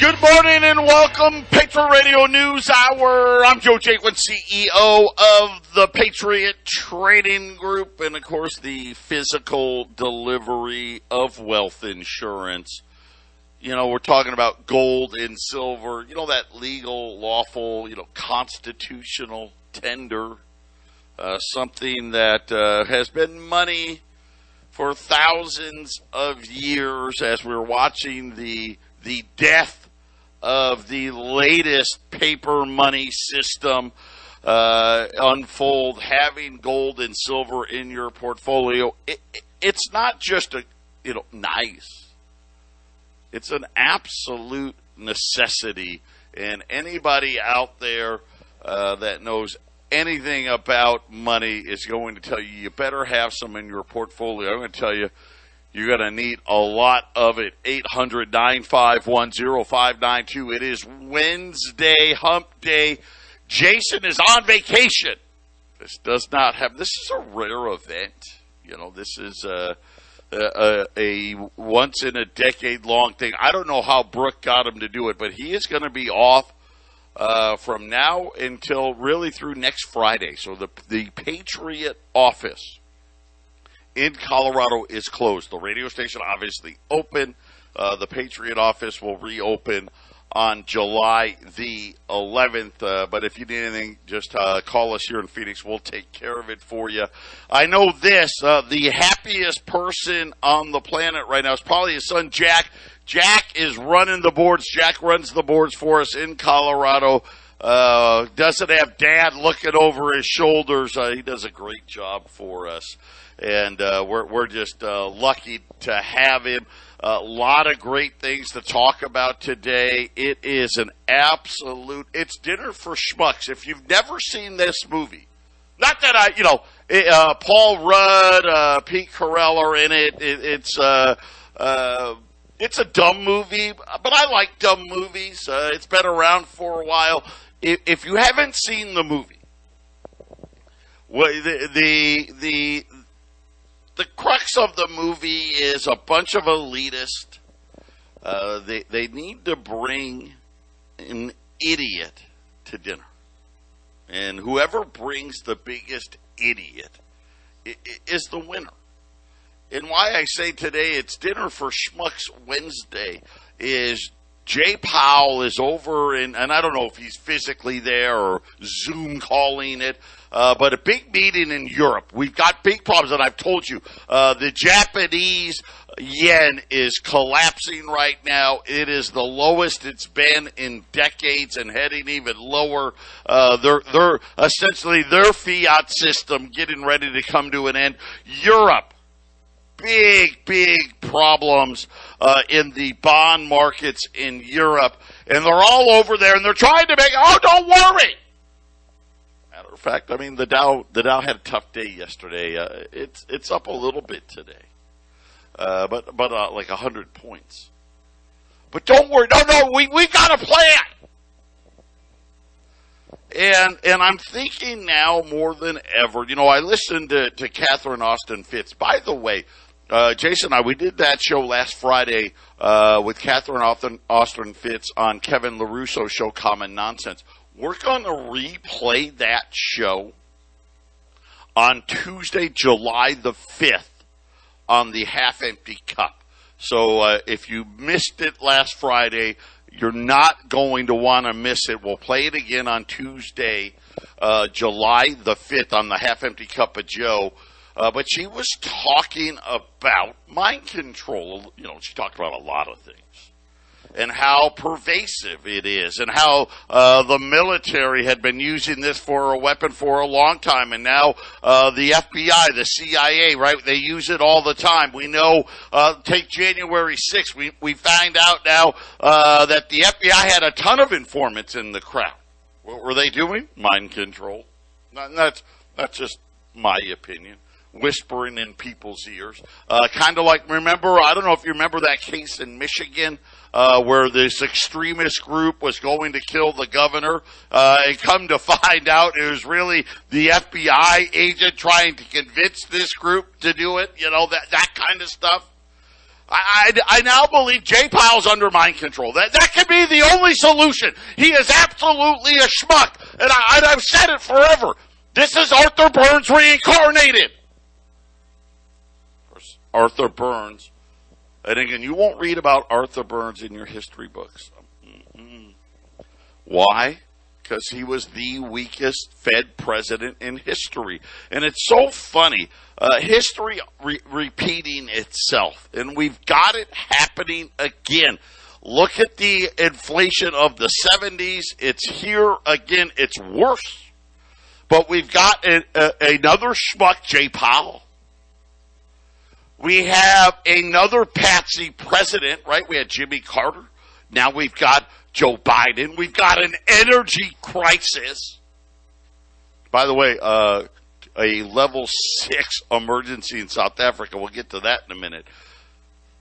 Good morning and welcome, Patriot Radio News Hour. I'm Joe Jaquint, CEO of the Patriot Trading Group, and of course the physical delivery of wealth insurance. You know, we're talking about gold and silver, you know, that legal, lawful, constitutional tender, something that has been money for thousands of years as we're watching the death of the latest paper money system unfold. Having gold and silver in your portfolio, it's not just nice. It's an absolute necessity, and anybody out there that knows anything about money is going to tell you better have some in your portfolio. I'm going to tell you, you're going to need a lot of it. 800-951-0592. It is Wednesday, hump day. Jason is on vacation. This is a rare event. This is a once in a decade long thing. I don't know how Brooke got him to do it, but he is going to be off from now until really through next Friday. So the Patriot office in Colorado is closed. The radio station obviously open. The Patriot office will reopen on July the 11th. But if you need anything, just call us here in Phoenix. We'll take care of it for you. I know this, the happiest person on the planet right now is probably his son, Jack. Jack is running the boards. Jack runs the boards for us in Colorado. Doesn't have Dad looking over his shoulders. He does a great job for us. And we're just lucky to have him. A lot of great things to talk about today. It is it's Dinner for Schmucks. If you've never seen this movie, not that Paul Rudd, Pete Carell are in it. It's a dumb movie, but I like dumb movies. It's been around for a while. If you haven't seen the movie, the crux of the movie is a bunch of elitists. They need to bring an idiot to dinner. And whoever brings the biggest idiot is the winner. And why I say today it's Dinner for Schmucks Wednesday is Jay Powell is over and I don't know if he's physically there or Zoom calling it, but a big meeting in Europe. We've got big problems, and I've told you, the Japanese yen is collapsing right now. It is the lowest it's been in decades and heading even lower. They're essentially their fiat system getting ready to come to an end. Europe. Big problems in the bond markets in Europe, and they're all over there, and they're trying to make. Oh, don't worry. Matter of fact, the Dow had a tough day yesterday. It's up a little bit today, but like 100 points. But don't worry. No, we got a plan. And I'm thinking now more than ever. I listened to Catherine Austin Fitts. By the way. Jason and I, we did that show last Friday with Catherine Austin Fitts on Kevin LaRusso's show, Common Nonsense. We're going to replay that show on Tuesday, July the 5th on the Half Empty Cup. So if you missed it last Friday, you're not going to want to miss it. We'll play it again on Tuesday, July the 5th on the Half Empty Cup of Joe. But she was talking about mind control. She talked about a lot of things and how pervasive it is and how the military had been using this for a weapon for a long time. And now the FBI, the CIA, right, they use it all the time. We know, take January 6th, we find out now that the FBI had a ton of informants in the crowd. What were they doing? Mind control. That's just my opinion. Whispering in people's ears. Kind of like, I don't know if you remember that case in Michigan where this extremist group was going to kill the governor. And come to find out it was really the FBI agent trying to convince this group to do it. That kind of stuff. I now believe Jay Powell's under mind control. That could be the only solution. He is absolutely a schmuck. And I've said it forever. This is Arthur Burns reincarnated. Of course, Arthur Burns. And again, you won't read about Arthur Burns in your history books. Why? Because he was the weakest Fed president in history. And it's so funny. History repeating itself. And we've got it happening again. Look at the inflation of the 70s. It's here again. It's worse. But we've got another schmuck, Jay Powell. We have another patsy president, right? We had Jimmy Carter. Now we've got Joe Biden. We've got an energy crisis. By the way, a level 6 emergency in South Africa. We'll get to that in a minute.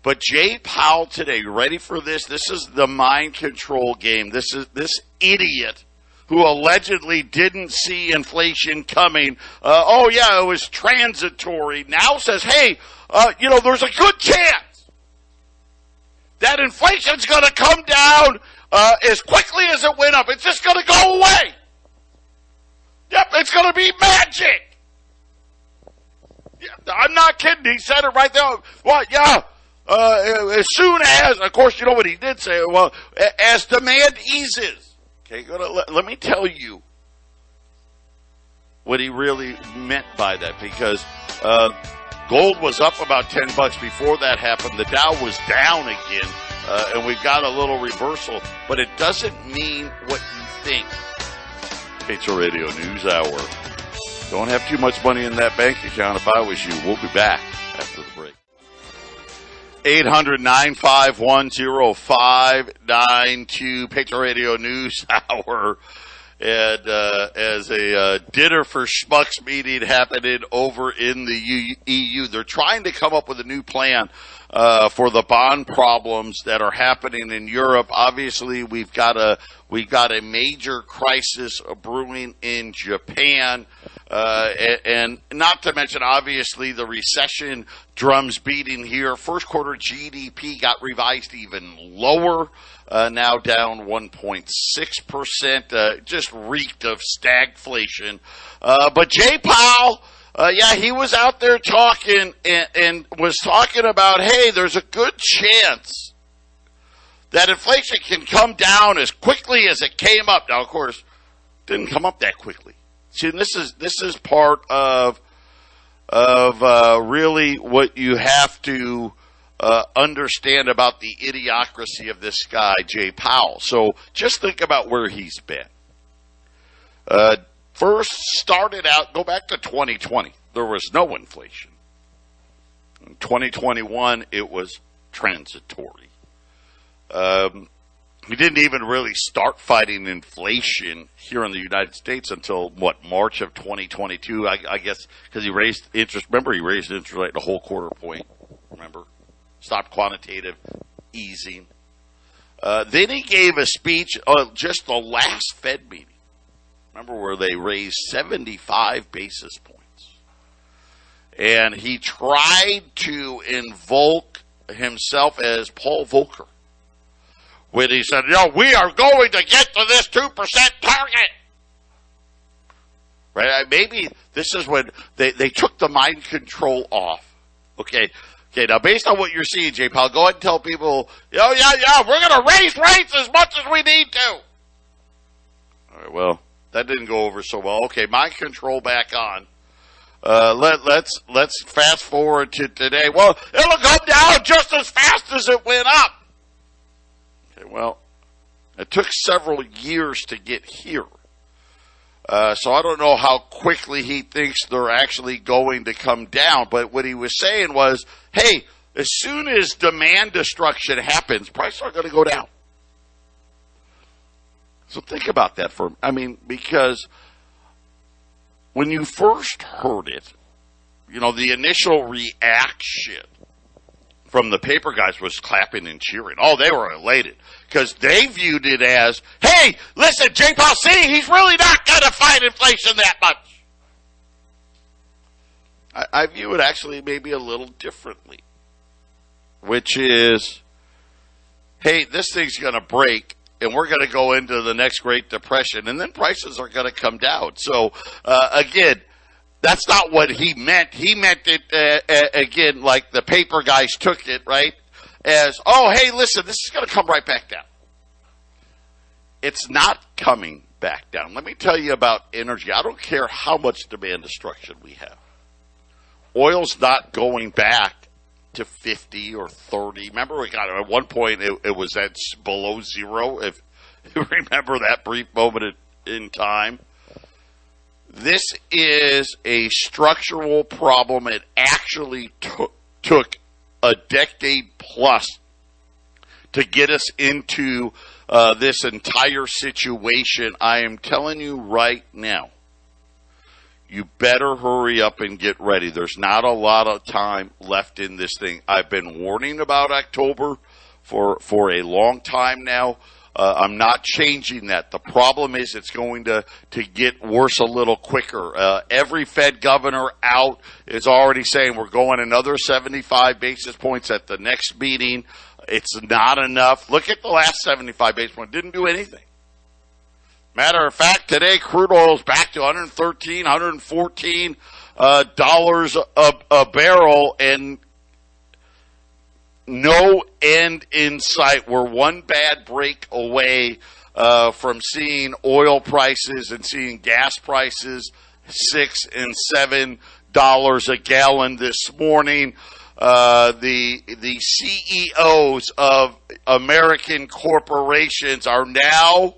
But Jay Powell today, you ready for this? This is the mind control game. This is this idiot who allegedly didn't see inflation coming. It was transitory. Now says, hey, there's a good chance that inflation's going to come down as quickly as it went up. It's just going to go away. Yep, it's going to be magic. Yeah, I'm not kidding. He said it right there. Well, yeah. As soon as, of course, you know what he did say. Well, as demand eases. Okay, let me tell you what he really meant by that, because gold was up about $10 before that happened. The Dow was down again, and we've got a little reversal, but it doesn't mean what you think. Patriot Radio News Hour. Don't have too much money in that bank account if I was you. We'll be back after the break. 800-951-0592, Patriot Radio News Hour. And as a dinner for schmucks meeting happening over in the EU, they're trying to come up with a new plan for the bond problems that are happening in Europe. Obviously, we've got a major crisis brewing in Japan. And not to mention, obviously, the recession drums beating here. First quarter GDP got revised even lower, now down 1.6%, just reeked of stagflation. But Jay Powell, he was out there talking and was talking about, hey, there's a good chance that inflation can come down as quickly as it came up. Now, of course, it didn't come up that quickly. See, this is part of really what you have to understand about the idiocracy of this guy, Jay Powell. So just think about where he's been. First started out, go back to 2020. There was no inflation. In 2021, it was transitory. We didn't even really start fighting inflation here in the United States until, March of 2022, I guess, because he raised interest. Remember, he raised interest rate a whole quarter point. Remember? Stopped quantitative easing. Then he gave a speech just the last Fed meeting. Remember, where they raised 75 basis points. And he tried to invoke himself as Paul Volcker, when he said, we are going to get to this 2% target. Right? Maybe this is when they took the mind control off. Okay, now based on what you're seeing, Jay Powell, go ahead and tell people, we're going to raise rates as much as we need to. All right, well, that didn't go over so well. Okay, mind control back on. Let's fast forward to today. Well, it'll come down just as fast as it went up. Well, it took several years to get here. So I don't know how quickly he thinks they're actually going to come down. But what he was saying was, hey, as soon as demand destruction happens, prices are going to go down. So think about that because when you first heard it, the initial reaction from the paper guys was clapping and cheering. Oh, they were elated because they viewed it as, hey, listen, Jay Powell, see, he's really not going to fight inflation that much. I view it actually maybe a little differently. which is, hey, this thing's going to break, and we're going to go into the next Great Depression, and then prices are going to come down. So, again, that's not what he meant. He meant it, again, like the paper guys took it, right, as, oh, hey, listen, this is going to come right back down. It's not coming back down. Let me tell you about energy. I don't care how much demand destruction we have. Oil's not going back to 50 or 30. Remember, we got at one point it was at below zero. If you remember that brief moment in time, this is a structural problem. It actually took a decade plus to get us into this entire situation. I am telling you right now, you better hurry up and get ready. There's not a lot of time left in this thing. I've been warning about October for a long time now. I'm not changing that. The problem is it's going to get worse a little quicker. Every Fed governor out is already saying we're going another 75 basis points at the next meeting. It's not enough. Look at the last 75 basis points. Didn't do anything. Matter of fact, today crude oil is back to $113, $114 dollars a barrel, and no end in sight. We're one bad break away from seeing oil prices and seeing gas prices $6 and $7 a gallon this morning. The CEOs of American corporations are now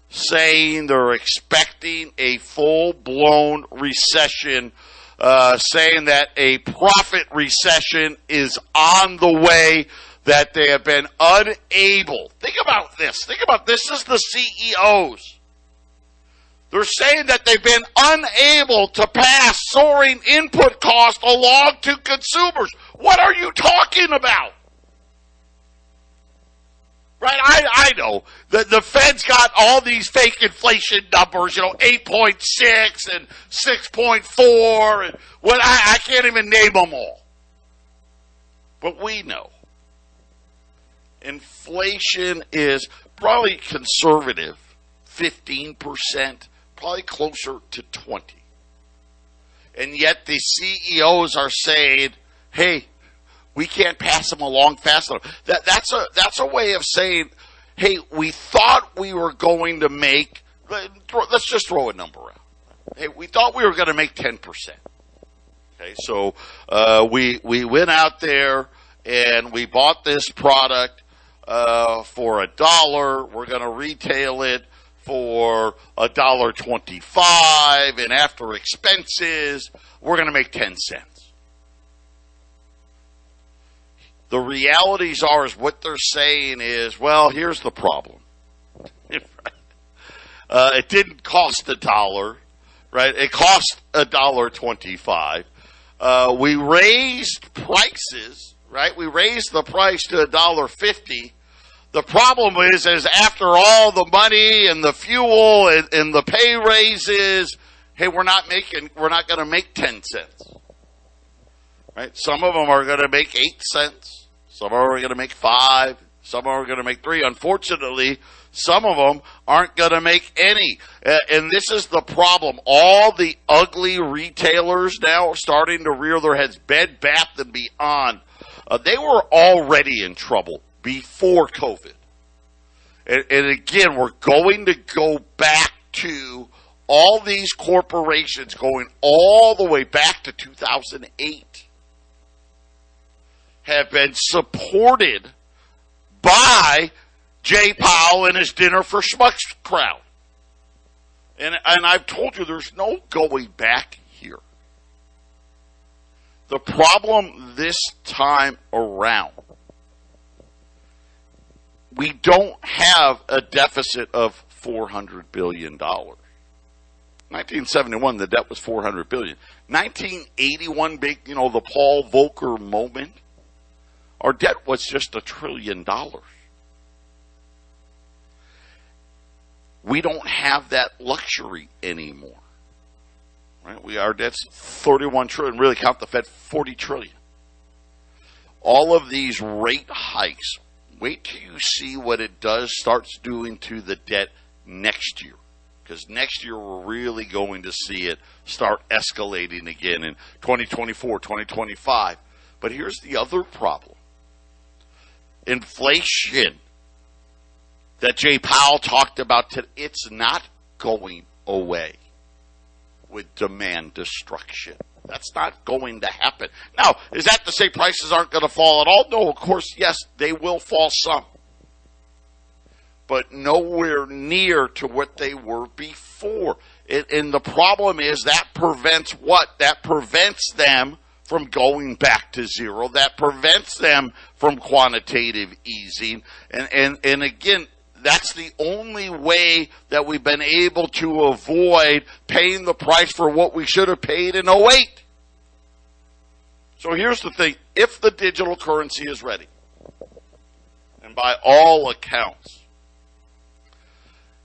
saying they're expecting a full-blown recession, saying that a profit recession is on the way, that they have been unable. Think about this. This is the CEOs. They're saying that they've been unable to pass soaring input costs along to consumers. What are you talking about? Right, I know. The Fed's got all these fake inflation numbers, 8.6 and 6.4, and what I can't even name them all. But we know. Inflation is probably conservative, 15%, probably closer to 20%. And yet the CEOs are saying, hey, we can't pass them along fast enough. That's a way of saying, hey, we thought we were going to make, let's just throw a number out. Hey, we thought we were going to make 10%. Okay, so we went out there and we bought this product for $1. We're going to retail it for $1.25, and after expenses, we're going to make 10 cents. The realities are is what they're saying is, well, here's the problem. It didn't cost $1, right? It cost $1.25. We raised prices, right? We raised the price to $1.50. The problem is after all the money and the fuel and the pay raises, hey, we're not going to make 10 cents. Right? Some of them are going to make 8 cents. Some of them are going to make 5. Some of them are going to make 3. Unfortunately, some of them aren't going to make any. And this is the problem. All the ugly retailers now are starting to rear their heads. Bed Bath & Beyond. They were already in trouble before COVID. And again, we're going to go back to all these corporations going all the way back to 2008 have been supported by Jay Powell and his Dinner for Schmucks crowd. And I've told you there's no going back here. The problem this time around, we don't have a deficit of $400 billion. 1971, the debt was $400 billion. 1981, big, the Paul Volcker moment, our debt was just $1 trillion. We don't have that luxury anymore. Right? Our debt's $31 trillion. Really count the Fed, $40 trillion. all of these rate hikes, wait till you see what it starts doing to the debt next year. Because next year we're really going to see it start escalating again in 2024, 2025. But here's the other problem. Inflation that Jay Powell talked about today, it's not going away with demand destruction. That's not going to happen. Now, is that to say prices aren't going to fall at all? No, of course, yes, they will fall some. But nowhere near to what they were before. And the problem is that prevents what? That prevents them from going back to zero. That prevents them from quantitative easing. And again, that's the only way that we've been able to avoid paying the price for what we should have paid in '08. So here's the thing. If the digital currency is ready, and by all accounts,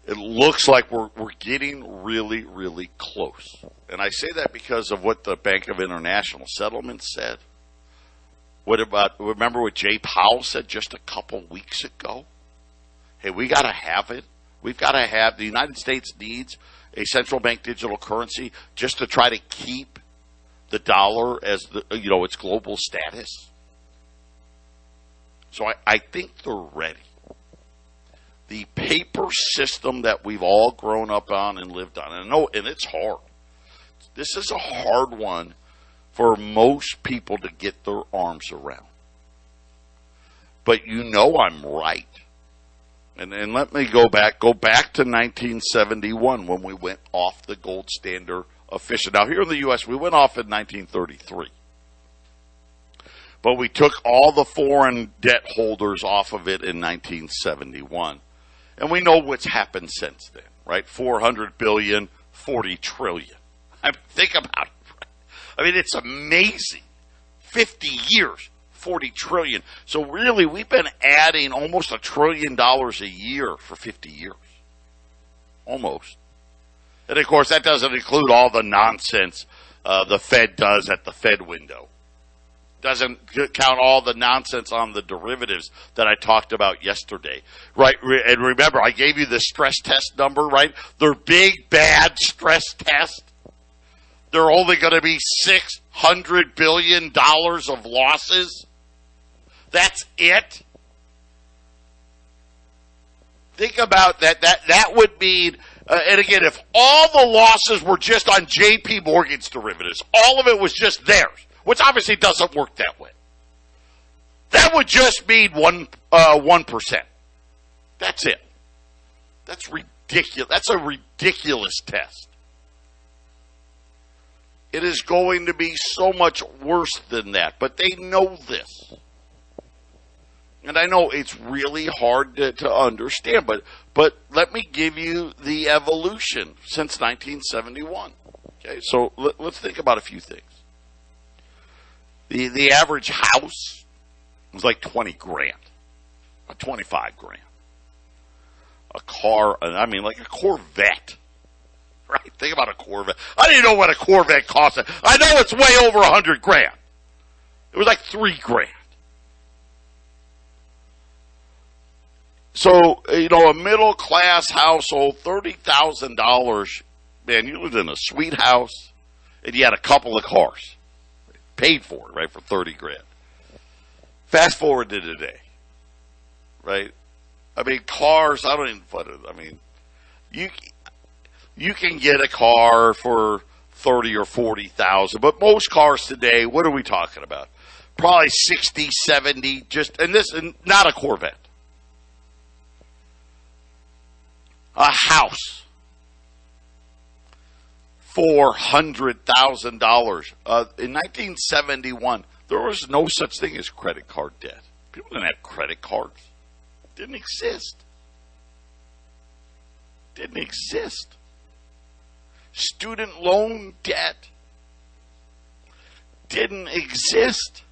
it looks like we're getting really, really close. And I say that because of what the Bank of International Settlement said. Remember what Jay Powell said just a couple weeks ago? Hey, we got to have it. We've got to have, the United States needs a central bank digital currency just to try to keep the dollar as its global status. So I think they're ready. The paper system that we've all grown up on and lived on, and it's hard. This is a hard one for most people to get their arms around. But I'm right. And let me go back to 1971 when we went off the gold standard official. Now here in the U.S., we went off in 1933. But we took all the foreign debt holders off of it in 1971. And we know what's happened since then, right? 400 billion, 40 trillion. Think about it. I mean, it's amazing. 50 years, 40 trillion. So really, we've been adding almost $1 trillion a year for 50 years. Almost. And of course, that doesn't include all the nonsense the Fed does at the Fed window. Doesn't count all the nonsense on the derivatives that I talked about yesterday, right? And remember, I gave you the stress test number, right? Their big, bad stress test. They're only going to be $600 billion of losses. That's it. Think about that. That would mean, and again, if all the losses were just on J.P. Morgan's derivatives, all of it was just theirs, which obviously doesn't work that way. That would just mean 1%. That's it. That's ridiculous. That's a ridiculous test. It is going to be so much worse than that, but they know this. And I know it's really hard to understand, but let me give you the evolution since 1971. Okay, so let's think about a few things. The average house was like 20 grand, or 25 grand. A car, like a Corvette, right? Think about a Corvette. I didn't know what a Corvette cost. I know it's way over 100 grand. It was like 3 grand. So, a middle class household, $30,000, man, you lived in a sweet house and you had a couple of cars. Paid for it, right, for 30 grand. Fast forward to today, right? Cars, you can get a car for 30 or 40,000, but most cars today, what are we talking about? Probably 60, 70, and not a Corvette. A house, $400,000. In 1971, there was no such thing as credit card debt. People didn't have credit cards. It didn't exist. Didn't exist. Student loan debt didn't exist.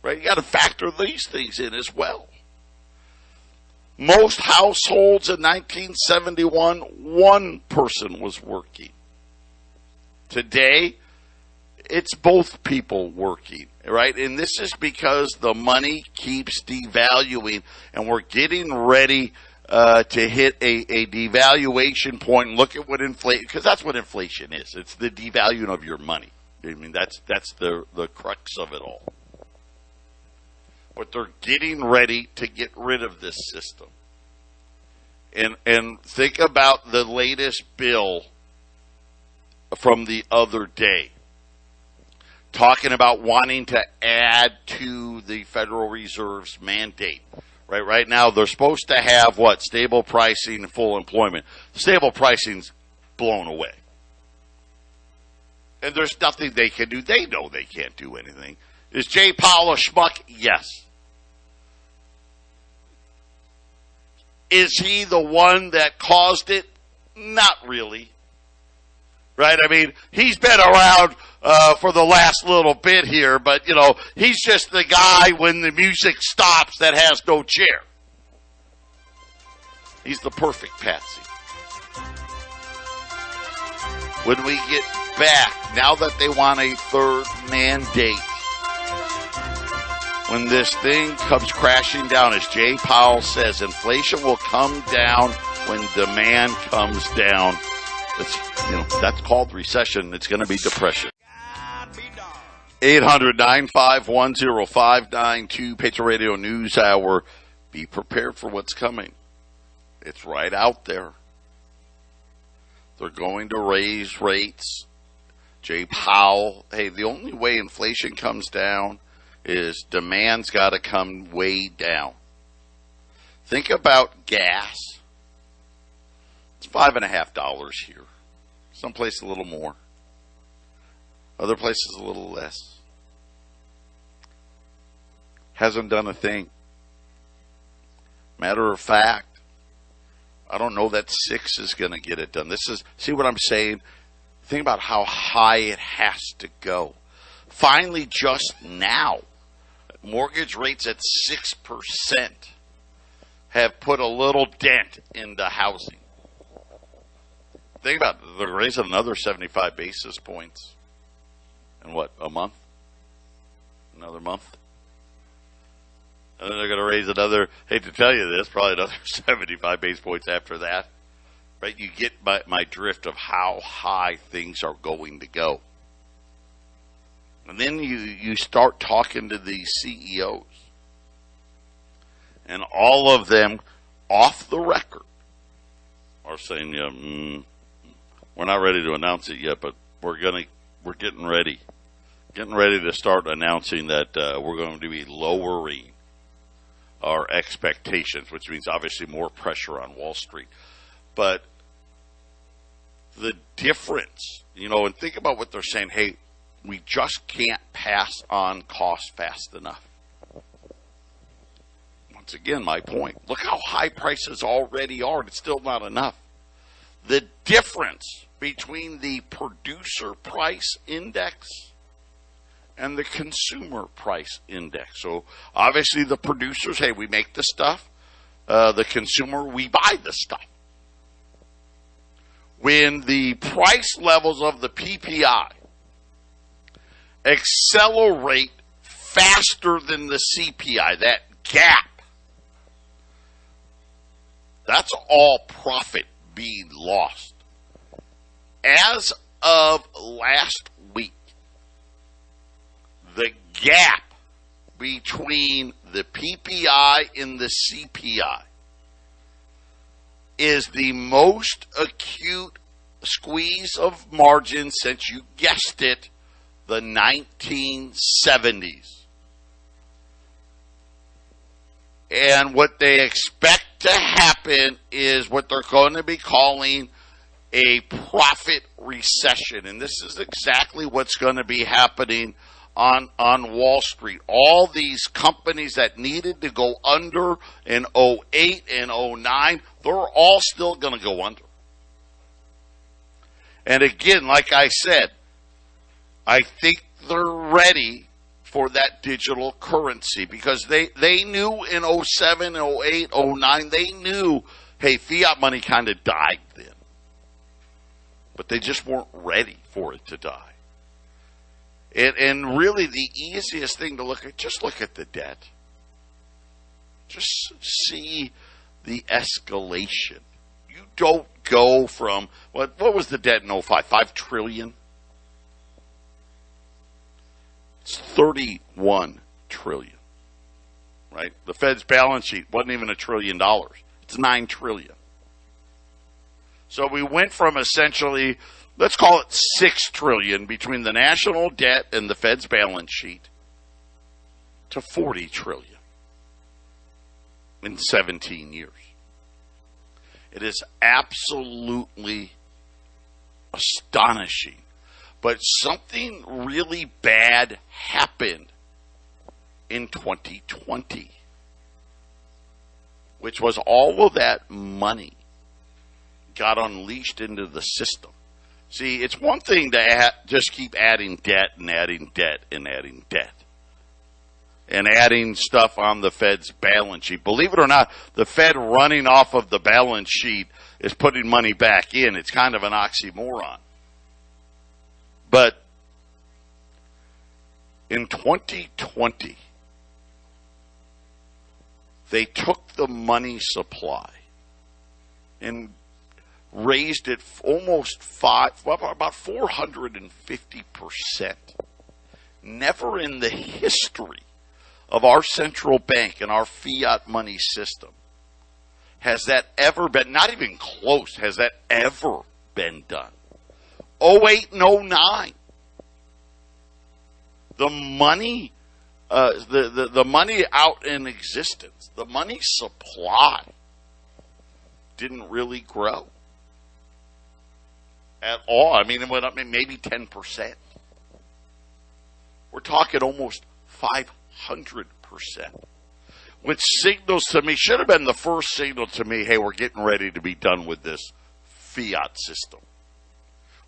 Right? You got to factor these things in as well. Most households in 1971, one person was working. Today, it's both people working, right? And this is because the money keeps devaluing, and we're getting ready to hit a devaluation point. And look at what inflation, because that's what inflation is. It's the devaluing of your money. I mean, that's the crux of it all. But they're getting ready to get rid of this system. And think about the latest bill from the other day, talking about wanting to add to the Federal Reserve's mandate. Right now, they're supposed to have what? Stable pricing and full employment. Stable pricing's blown away. And there's nothing they can do. They know they can't do anything. Is Jay Powell a schmuck? Yes. Is he the one that caused it? Not really. Right? I mean, he's been around for the last little bit here, but, he's just the guy when the music stops that has no chair. He's the perfect patsy. When we get back, now that they want a third mandate, when this thing comes crashing down, as Jay Powell says, inflation will come down when demand comes down. That's called recession. It's going to be depression. 800-951-0592, Patriot Radio News Hour. Be prepared for what's coming. It's right out there. They're going to raise rates. Jay Powell, hey, the only way inflation comes down is demand's got to come way down. Think about gas. It's $5.50 here. Someplace a little more. Other places a little less. Hasn't done a thing. Matter of fact, I don't know that 6 is going to get it done. See what I'm saying? Think about how high it has to go. Finally, just now, mortgage rates at 6% have put a little dent into housing. Think about it. They're raising another 75 basis points in a month? Another month? And then they're going to raise another, hate to tell you this, probably another 75 basis points after that. Right? You get my drift of how high things are going to go. And then you start talking to these CEOs. And all of them, off the record, are saying, we're not ready to announce it yet, but we're getting ready. Getting ready to start announcing that we're going to be lowering our expectations, which means obviously more pressure on Wall Street. But the difference, and think about what they're saying, hey, we just can't pass on costs fast enough. Once again, my point. Look how high prices already are, and it's still not enough. The difference between the producer price index and the consumer price index. So obviously the producers, hey, we make the stuff. The consumer, we buy the stuff. When the price levels of the PPI accelerate faster than the CPI, that gap, that's all profit being lost. As of last week, the gap between the PPI and the CPI is the most acute squeeze of margin since, you guessed it, the 1970s. And what they expect to happen is what they're going to be calling a profit recession. And this is exactly what's going to be happening on Wall Street. All these companies that needed to go under in 08 and 09, they're all still going to go under. And again, like I said, I think they're ready for that digital currency because they knew in 07, 08, 09, they knew, hey, fiat money kind of died then. But they just weren't ready for it to die. And really the easiest thing to look at, just look at the debt. Just see the escalation. You don't go from, what was the debt in 2005? $5 trillion? It's $31 trillion. Right? The Fed's balance sheet wasn't even $1 trillion. It's $9 trillion. So we went from essentially, let's call it $6 trillion between the national debt and the Fed's balance sheet to $40 trillion in 17 years. It is absolutely astonishing. But something really bad happened in 2020, which was all of that money got unleashed into the system. See, it's one thing to just keep adding debt and adding debt and adding debt and adding stuff on the Fed's balance sheet. Believe it or not, the Fed running off of the balance sheet is putting money back in. It's kind of an oxymoron. But in 2020, they took the money supply and raised it almost about 450%. Never in the history of our central bank and our fiat money system has that ever been, not even close, has that ever been done. 2008 and 2009. The money, the money out in existence, the money supply didn't really grow at all. I mean, it went up maybe 10%. We're talking almost 500%. Which signals to me, should have been the first signal to me, hey, we're getting ready to be done with this fiat system.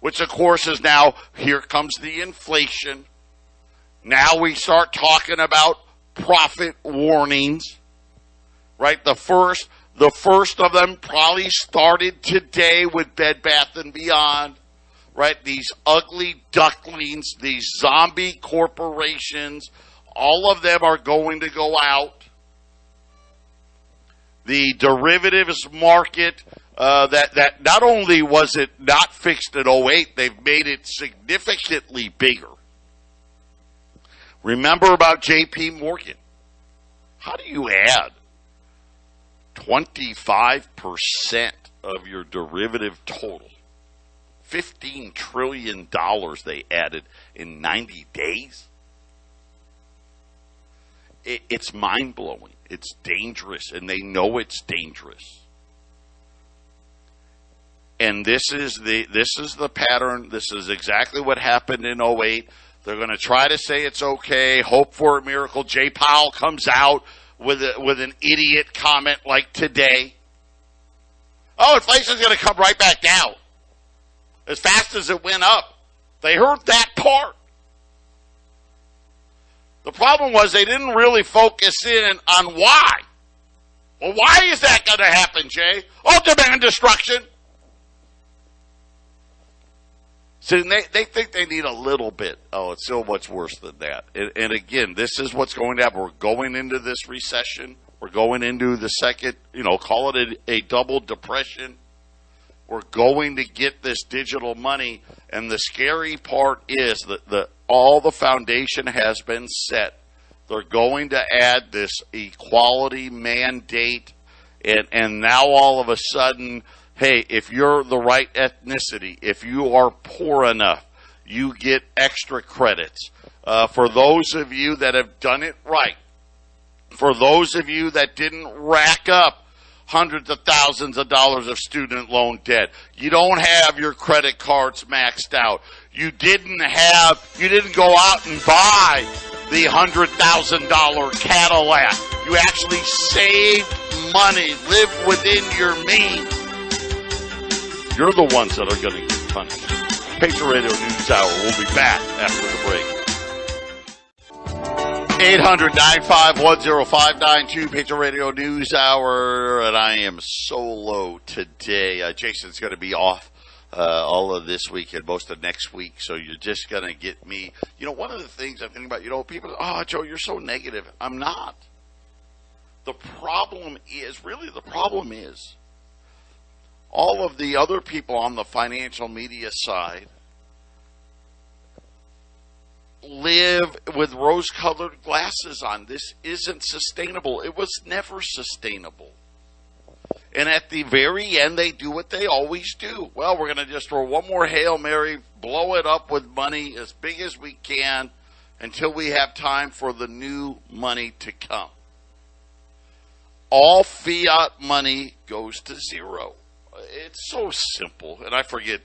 Which, of course, is now, here comes the inflation. Now we start talking about profit warnings, right? The first of them probably started today with Bed Bath & Beyond, right? These ugly ducklings, these zombie corporations, all of them are going to go out. The derivatives market, that not only was it not fixed in 2008, they've made it significantly bigger. Remember about J.P. Morgan. How do you add 25% of your derivative total? $15 trillion they added in 90 days? It's mind-blowing. It's dangerous, and they know it's dangerous. And this is the pattern. This is exactly what happened in 2008. They're going to try to say it's okay, hope for a miracle. Jay Powell comes out with an idiot comment like today. Oh, inflation's going to come right back down as fast as it went up. They heard that part. The problem was they didn't really focus in on why. Well, why is that going to happen, Jay? Oh, demand destruction. So they think they need a little bit. Oh, it's so much worse than that. And again, this is what's going to happen. We're going into this recession. We're going into the second, call it a double depression. We're going to get this digital money. And the scary part is that all the foundation has been set. They're going to add this equality mandate. And now all of a sudden, hey, if you're the right ethnicity, if you are poor enough, you get extra credits. For those of you that have done it right, for those of you that didn't rack up hundreds of thousands of dollars of student loan debt, you don't have your credit cards maxed out. You didn't go out and buy the $100,000 Cadillac. You actually saved money, lived within your means. You're the ones that are going to get punished. Patriot Radio News Hour. We'll be back after the break. 800-951-0592, Patriot Radio News Hour, and I am solo today. Jason's going to be off all of this week and most of next week. So you're just going to get me. One of the things I'm thinking about, people, Joe, you're so negative. I'm not. The problem is all of the other people on the financial media side live with rose-colored glasses on. This isn't sustainable. It was never sustainable. And at the very end, they do what they always do. Well, we're going to just throw one more Hail Mary, blow it up with money as big as we can until we have time for the new money to come. All fiat money goes to zero. It's so simple. And I forget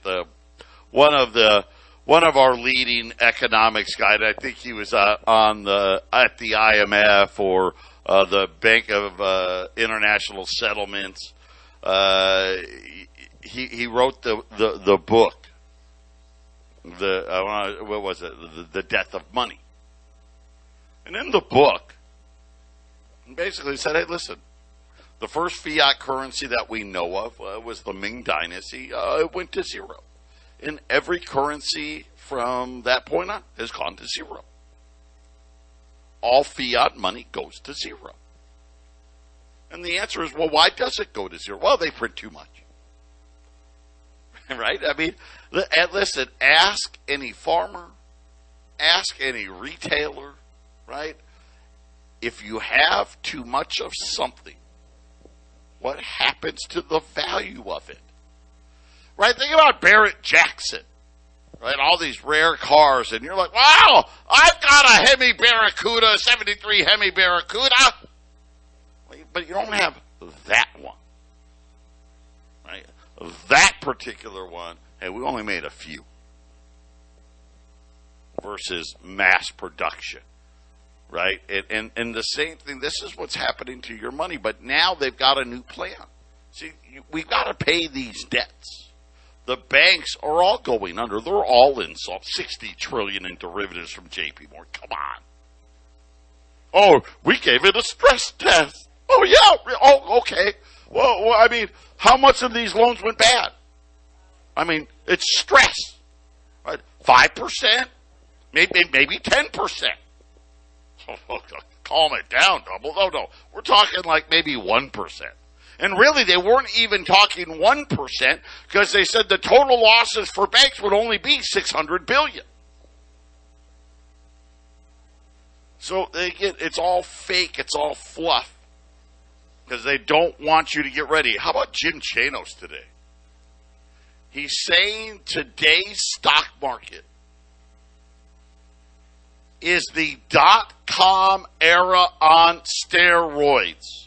one of our leading economics guys. I think he was at the IMF or the Bank of International Settlements. He wrote the book. What was it? The Death of Money. And in the book, he basically said, "Hey, listen. The first fiat currency that we know of was the Ming Dynasty. It went to zero. And every currency from that point on has gone to zero. All fiat money goes to zero." And the answer is, well, why does it go to zero? Well, they print too much. Right? I mean, listen, ask any farmer, ask any retailer, right? If you have too much of something, what happens to the value of it? Right? Think about Barrett Jackson, right? All these rare cars, and you're like, wow, I've got a Hemi Barracuda, 73 Hemi Barracuda. But you don't have that one, right? That particular one, hey, we only made a few versus mass production. Right? And the same thing, this is what's happening to your money. But now they've got a new plan. See, we've got to pay these debts. The banks are all going under. They're all insolvent. $60 trillion in derivatives from J.P. Morgan. Come on. Oh, we gave it a stress test. Oh, yeah. Oh, okay. Well, I mean, how much of these loans went bad? I mean, it's stress. Right? 5%? Maybe 10%. Calm it down, Double. No. We're talking like maybe 1%. And really, they weren't even talking 1% because they said the total losses for banks would only be $600 billion. So again, it's all fake. It's all fluff because they don't want you to get ready. How about Jim Chanos today? He's saying today's stock market is the dot-com era on steroids.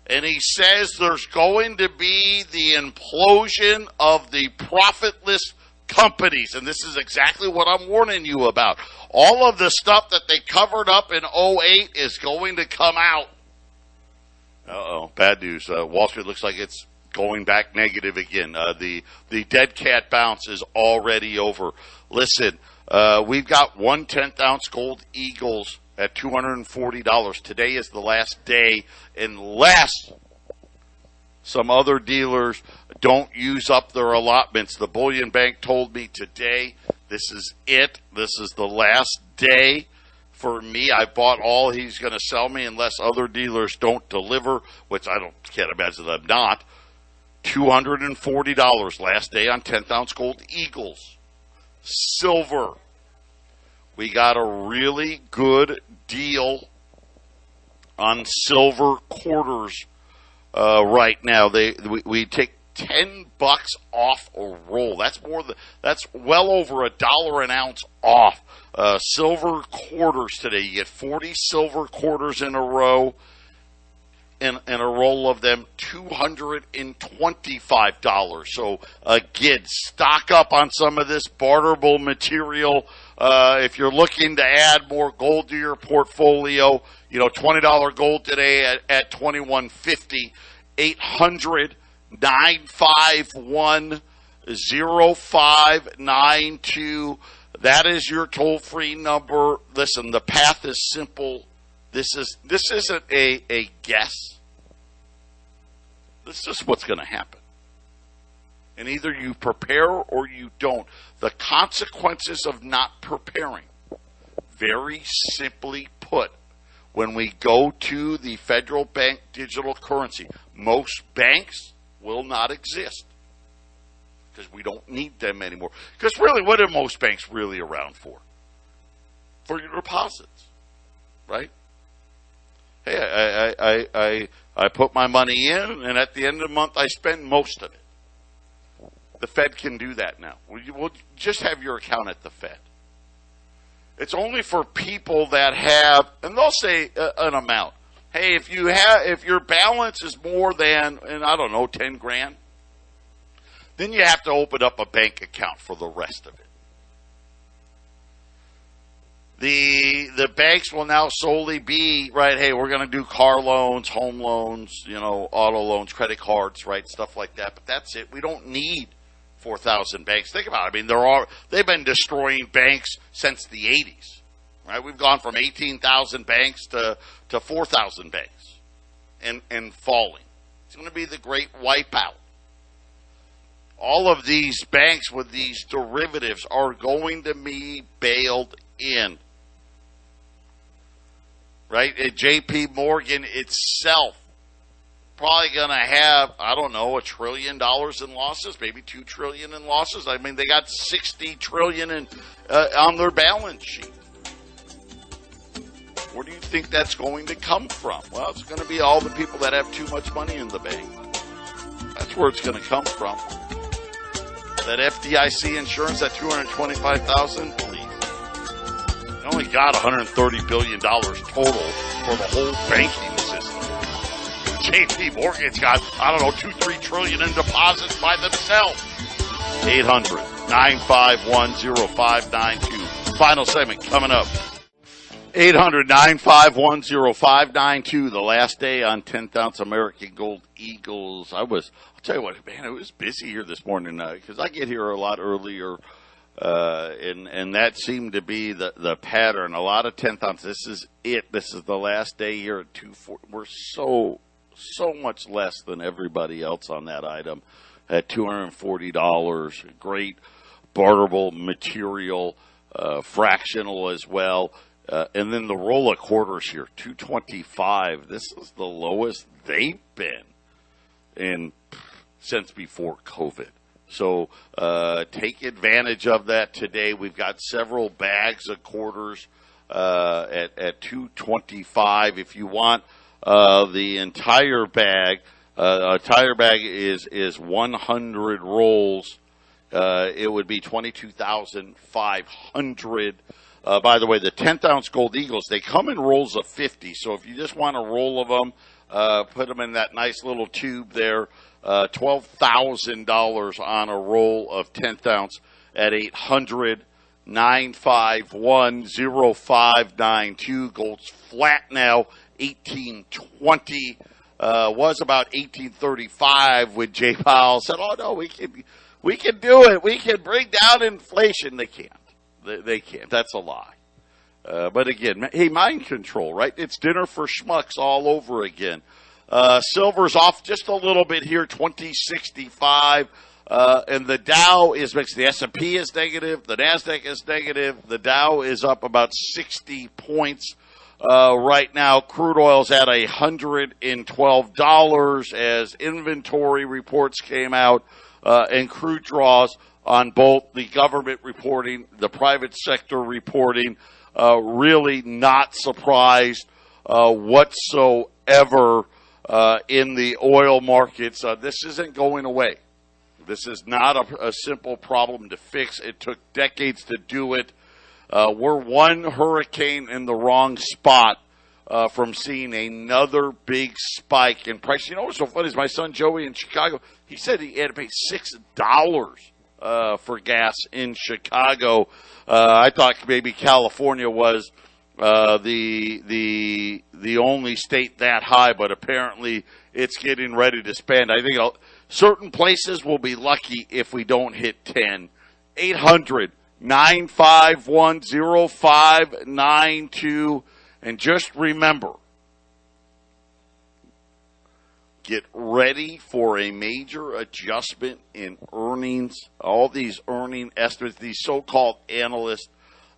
And he says there's going to be the implosion of the profitless companies. And this is exactly what I'm warning you about. All of the stuff that they covered up in '08 is going to come out. Uh-oh, bad news. Wall Street looks like it's going back negative again. The dead cat bounce is already over. Listen, we've got 1 10th-ounce gold Eagles at $240. Today is the last day, unless some other dealers don't use up their allotments. The Bullion Bank told me today, this is it. This is the last day for me. I bought all he's going to sell me unless other dealers don't deliver, which can't imagine them not. $240 last day on 10th-ounce gold Eagles. Silver. We got a really good deal on silver quarters right now. We take $10 off a roll. That's well over $1 an ounce off. Silver quarters today. You get 40 silver quarters in a row. And a roll of them, $225. So, again, stock up on some of this barterable material. If you're looking to add more gold to your portfolio, $20 gold today at $21.50, 800-951-0592. That is your toll-free number. Listen, the path is simple. This isn't a guess. This is what's going to happen. And either you prepare or you don't. The consequences of not preparing, very simply put, when we go to the federal bank digital currency, most banks will not exist because we don't need them anymore. Because really, what are most banks really around for? For your deposits, right? Hey, I put my money in, and at the end of the month, I spend most of it. The Fed can do that now. We'll just have your account at the Fed. It's only for people that have, and they'll say an amount. Hey, if your balance is more than, and I don't know, 10 grand, then you have to open up a bank account for the rest of it. The banks will now solely be, right, hey, we're going to do car loans, home loans, auto loans, credit cards, right, stuff like that. But that's it. We don't need 4,000 banks. Think about it. I mean, they've been destroying banks since the 80s, right? We've gone from 18,000 banks to 4,000 banks and falling. It's going to be the great wipeout. All of these banks with these derivatives are going to be bailed in. Right? JP Morgan itself probably going to have, I don't know, $1 trillion in losses, maybe $2 trillion in losses. I mean, they got $60 trillion on their balance sheet. Where do you think that's going to come from? Well, it's going to be all the people that have too much money in the bank. That's where it's going to come from. That FDIC insurance, that $225,000, please. They only got $130 billion total for the whole banking system. JP Morgan's got, I don't know, $2-3 trillion in deposits by themselves. 800-951-0592. Final segment coming up. 800-951-0592. The last day on 10th ounce American Gold Eagles. I'll tell you what, man, it was busy here this morning because I get here a lot earlier. And that seemed to be the pattern. A lot of 10th ounce. This is it. This is the last day here at 240. We're so much less than everybody else on that item at $240. Great barterable material, fractional as well. And then the roll of quarters here, $225. This is the lowest they've been since before COVID. So take advantage of that today. We've got several bags of quarters at $225. If you want the entire bag, is 100 rolls. It would be $22,500. By the way, the 10th ounce Gold Eagles, they come in rolls of 50. So if you just want a roll of them, put them in that nice little tube there. $12,000 on a roll of 10th ounce at 800-951-0592. Gold's flat now, 1820. Was about 1835 when Jay Powell said, "Oh no, we can do it. We can bring down inflation." They can't. They can't. That's a lie. But again, hey, mind control, right? It's dinner for schmucks all over again. Silver's off just a little bit here, 2065. And the Dow is mixed. The S&P is negative. The NASDAQ is negative. The Dow is up about 60 points right now. Crude oil's at $112 as inventory reports came out and crude draws on both the government reporting, the private sector reporting. Really not surprised whatsoever in the oil markets. This isn't going away. This is not a simple problem to fix. It took decades to do it. We're one hurricane in the wrong spot from seeing another big spike in price. You know what's so funny is my son Joey in Chicago, he said he had to pay $6 for gas in Chicago. I thought maybe California was the only state that high, but apparently it's getting ready to spend. I think certain places will be lucky if we don't hit 10. 800-951-0592. And just remember, Get ready for a major adjustment in earnings. All these earning estimates, these so-called analysts,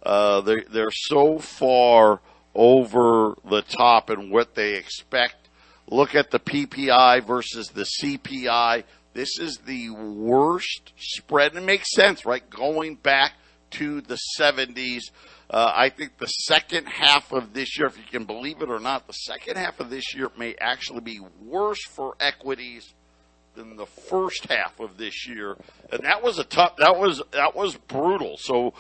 they're so far over the top in what they expect. Look at the PPI versus the CPI. This is the worst spread. It makes sense, right? Going back to the 70s. I think the second half of this year, if you can believe it or not, the second half of this year may actually be worse for equities than the first half of this year. And that was that was brutal. So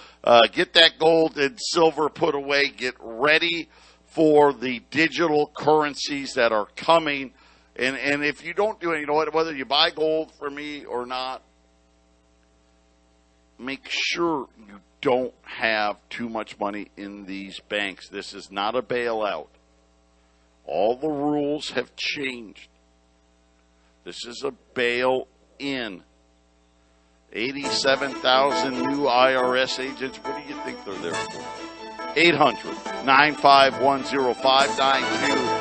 get that gold and silver put away. Get ready for the digital currencies that are coming. And if you don't do it, you know what, whether you buy gold for me or not, make sure you don't have too much money in these banks. This is not a bailout. All the rules have changed. This is a bail-in. 87,000 new IRS agents. What do you think they're there for? 800-951-0592.